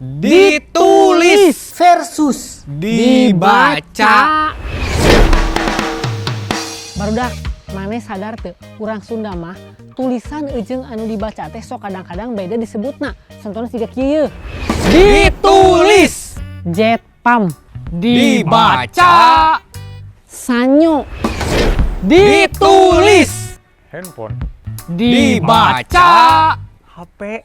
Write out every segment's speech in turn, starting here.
Ditulis versus dibaca. Barudak, maneh sadar teu? Urang Sunda mah tulisan jeung anu dibaca teh sok kadang-kadang beda disebutna. Contohna siga kieu. Ditulis Jetpam, dibaca. sanyo, Ditulis handphone, dibaca. HP,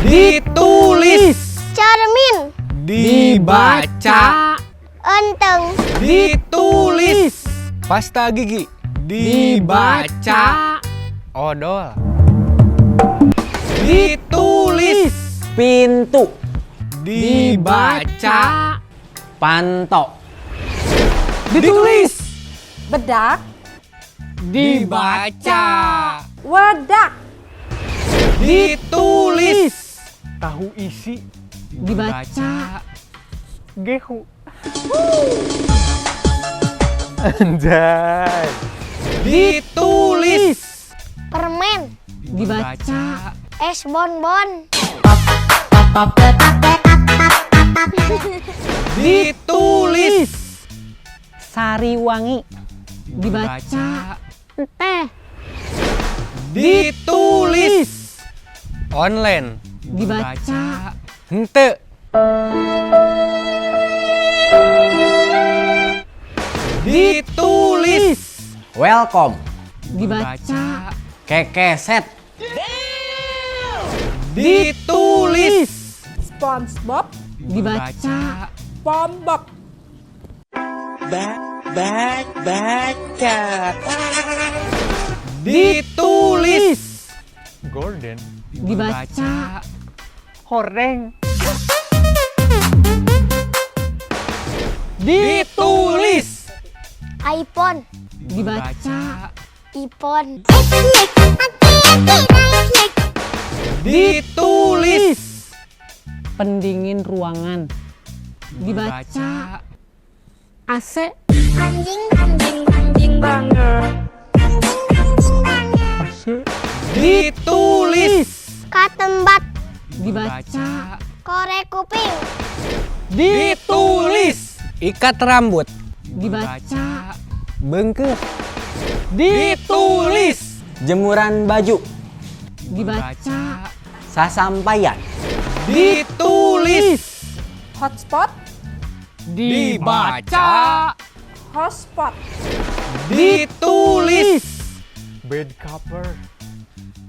Ditulis cermin, dibaca. enteng, Ditulis pasta gigi, dibaca. Odol. Ditulis pintu, dibaca. panto, Ditulis bedak, dibaca. wadak, Ditulis tahu isi, dibaca. gehu. Anjay. Ditulis permen, Dibaca. es bonbon, Ditulis Sari wangi, dibaca. Teh, Ditulis online, dibaca. henteu. Ditulis Welcome, Dibaca. kekeset, Ditulis SpongeBob, Dibaca. SpongeBob, Ditulis Gordon, Dibaca. horeng, Ditulis iPhone, Dibaca. iPhone, Ditulis Pendingin ruangan, dibaca. AC, Ditulis katembat, dibaca. korek kuping, Ditulis ikat rambut, Dibaca. bengkek, Ditulis jemuran baju, Dibaca. sasampaian, Ditulis hotspot, dibaca. hotspot, Ditulis bed cover,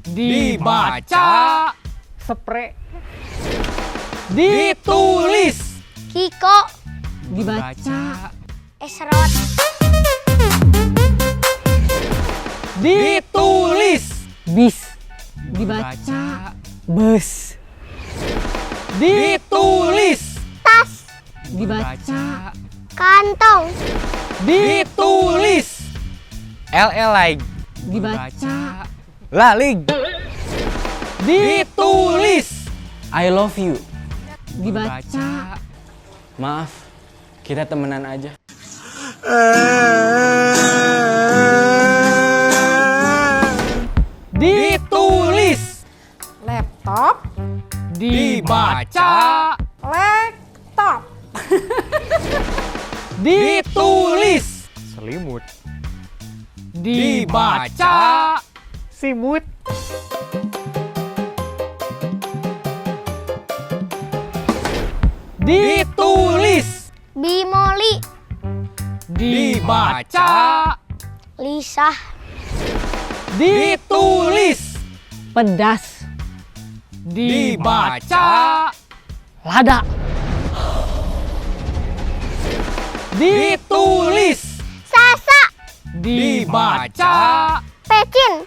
dibaca. spray, Ditulis kiko, Dibaca. esrot, Ditulis Bis, dibaca. Bus, Ditulis tas, dibaca. kantong, Ditulis LLI, Dibaca. lalig, ditulis I love you. Dibaca. Maaf, kita temenan aja. ditulis laptop, dibaca laptop, ditulis Selimut, dibaca simut, ditulis bimoli, dibaca lisah, ditulis Pedas, dibaca lada, ditulis sasa, dibaca pecin,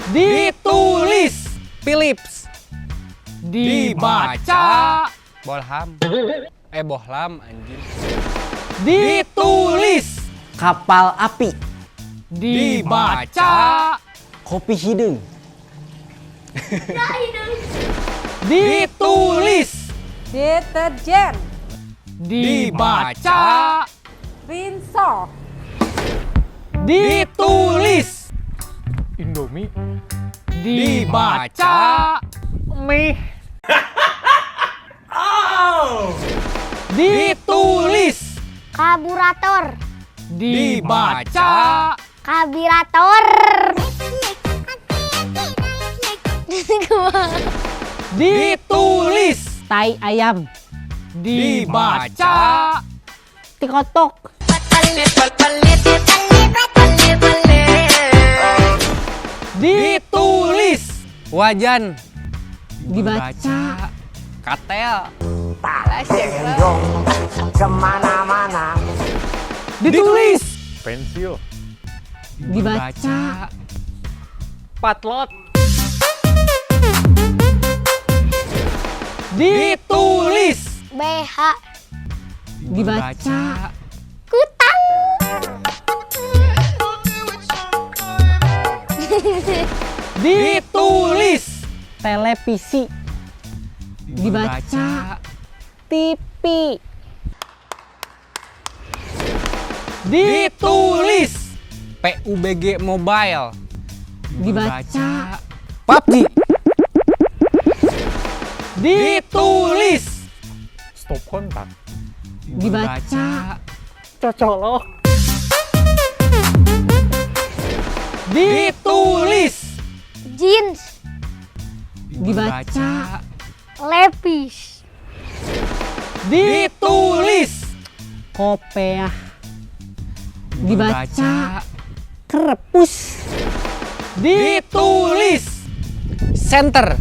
ditulis Philips dibaca bolham, bohlam anjing, ditulis kapal api, dibaca kopi hidung, ditulis deterjen, dibaca rinso, Ditulis. Indomie. Dibaca. Mie. Ditulis. Karburator. Dibaca. Karburator. Ditulis. Tai ayam. Dibaca. Tikotok. Ditulis. Wajan. Dibaca. Katel. Ditulis. Pensil. Dibaca. Patlot. Ditulis. BH. Dibaca. Kutang. Ditulis. Televisi. Dibaca. TV. Ditulis. PUBG Mobile. Dibaca. PUBG. Ditulis. Stop kontak. Dibaca. Cocolok. Ditulis. Jeans. Dibaca. Levis. Ditulis. Kopiah. Dibaca. Krepus. Ditulis. Center.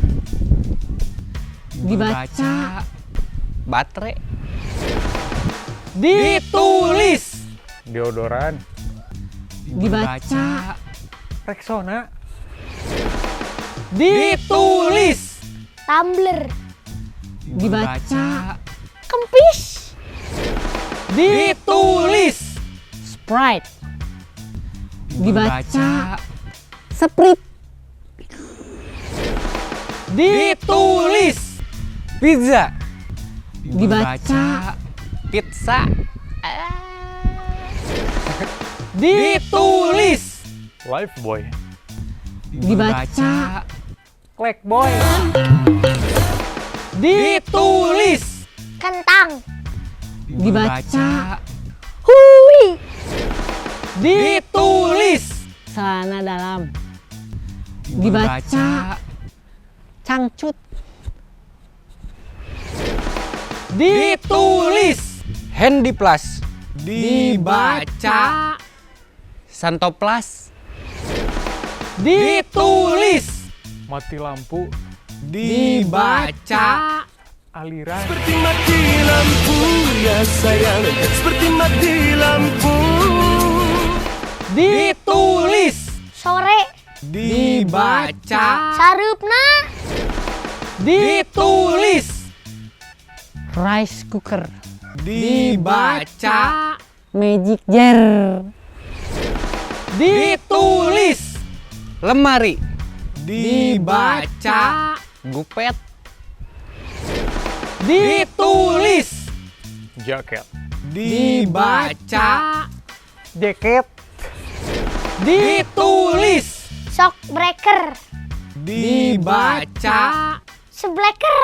Dibaca. Baterai. Ditulis. Deodoran. Dibaca. Rexona. Ditulis. Tumbler. Dibaca. Kempis. Ditulis. Sprite. Dibaca. Sprite. Ditulis. Pizza. Dibaca. Pizza. Ditulis. Lifebuoy. Dibaca. Clackboy. Ditulis. Kentang. Dibaca. Hui. Ditulis. Celana dalam. Dibaca. Cangcut. Ditulis. Handy Plus. Dibaca. Santoplas. Ditulis. Mati lampu. Dibaca. Aliran. Seperti mati lampu ya sayang, seperti mati lampu. Ditulis. Sore. Dibaca. Sareupna. Ditulis. Rice cooker. Dibaca. Magic jar. Ditulis. Lemari. Dibaca. Gupet. Ditulis. Jaket. Dibaca. Jaket. Ditulis. Shock breaker. Dibaca. Sebleker.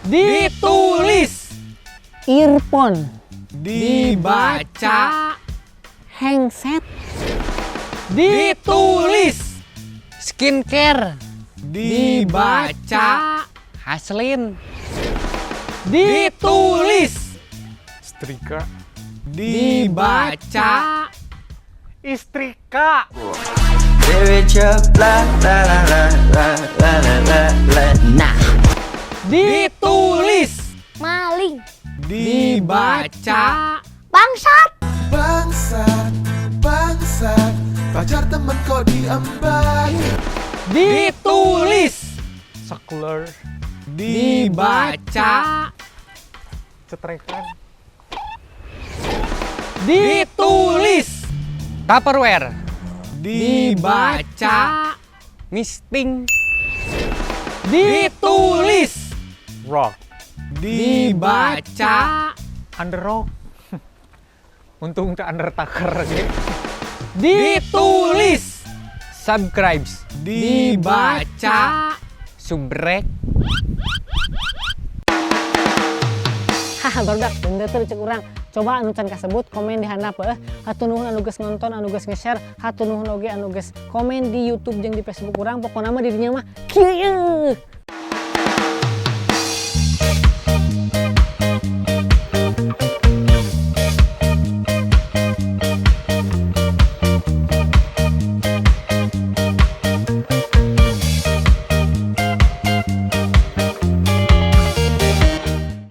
Ditulis. Earphone. Dibaca. Handset. Ditulis. Skincare. Dibaca. Haslin. Ditulis. Setrika. Dibaca. Istrika. Nah. Ditulis. Maling. Dibaca. Bangsat. Bangsat, bangsat, pacar temen kok diemban. Ditulis. Sekuler. Dibaca. Cetrekan. Ditulis. Tupperware. Dibaca. Misting. Ditulis. Rock. Dibaca. Underrock. Untung tak undertaker ge. Ditulis. Subscribe. Dibaca. Subrek. Haha barudak bener tuh cek urang. Coba anu can kasebut komen di handap hatur nuhun anu geus nonton, anu geus nge-share, hatur nuhun oge anu geus komen di YouTube jeung di Facebook urang. Pokona mah dirinya mah kieu.